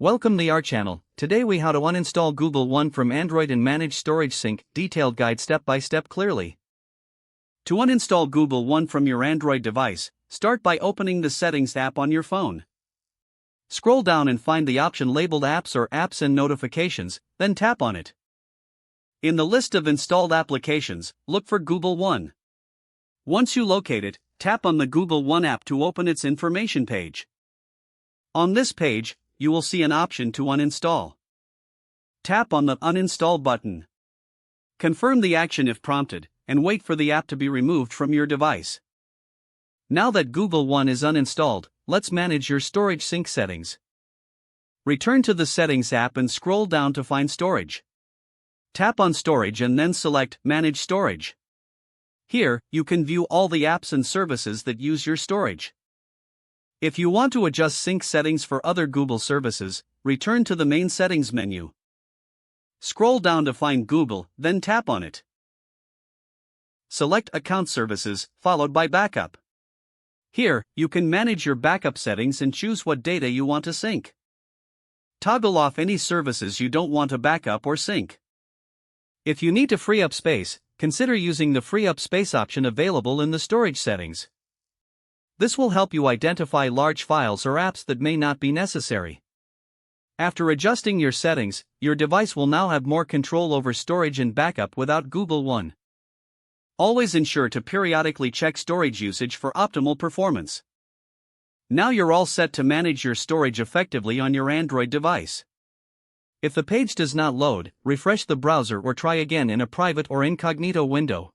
Welcome to our channel. Today we how to uninstall Google One from Android and manage storage sync, detailed guide step by step clearly. To uninstall Google One from your Android device, start by opening the Settings app on your phone. Scroll down and find the option labeled Apps or Apps and Notifications, then tap on it. In the list of installed applications, look for Google One. Once you locate it, tap on the Google One app to open its information page. On this page, you will see an option to uninstall. Tap on the Uninstall button. Confirm the action if prompted, and wait for the app to be removed from your device. Now that Google One is uninstalled, let's manage your storage sync settings. Return to the Settings app and scroll down to find Storage. Tap on Storage and then select Manage Storage. Here, you can view all the apps and services that use your storage. If you want to adjust sync settings for other Google services, return to the main settings menu. Scroll down to find Google, then tap on it. Select Account Services, followed by Backup. Here, you can manage your backup settings and choose what data you want to sync. Toggle off any services you don't want to backup or sync. If you need to free up space, consider using the Free Up Space option available in the storage settings. This will help you identify large files or apps that may not be necessary. After adjusting your settings, your device will now have more control over storage and backup without Google One. Always ensure to periodically check storage usage for optimal performance. Now you're all set to manage your storage effectively on your Android device. If the page does not load, refresh the browser or try again in a private or incognito window.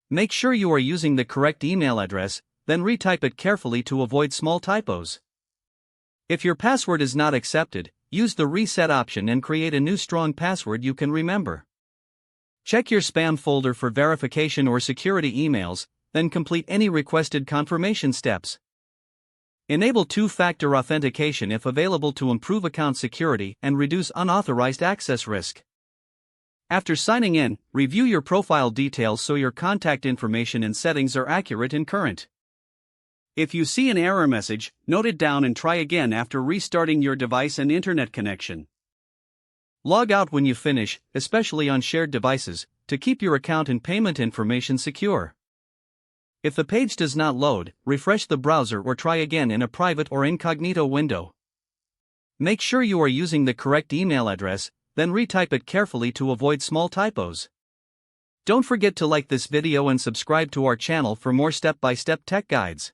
Make sure you are using the correct email address, then retype it carefully to avoid small typos. If your password is not accepted, use the Reset option and create a new strong password you can remember. Check your spam folder for verification or security emails, then complete any requested confirmation steps. Enable two-factor authentication if available to improve account security and reduce unauthorized access risk. After signing in, review your profile details so your contact information and settings are accurate and current. If you see an error message, note it down and try again after restarting your device and internet connection. Log out when you finish, especially on shared devices, to keep your account and payment information secure. If the page does not load, refresh the browser or try again in a private or incognito window. Make sure you are using the correct email address, then retype it carefully to avoid small typos. Don't forget to like this video and subscribe to our channel for more step-by-step tech guides.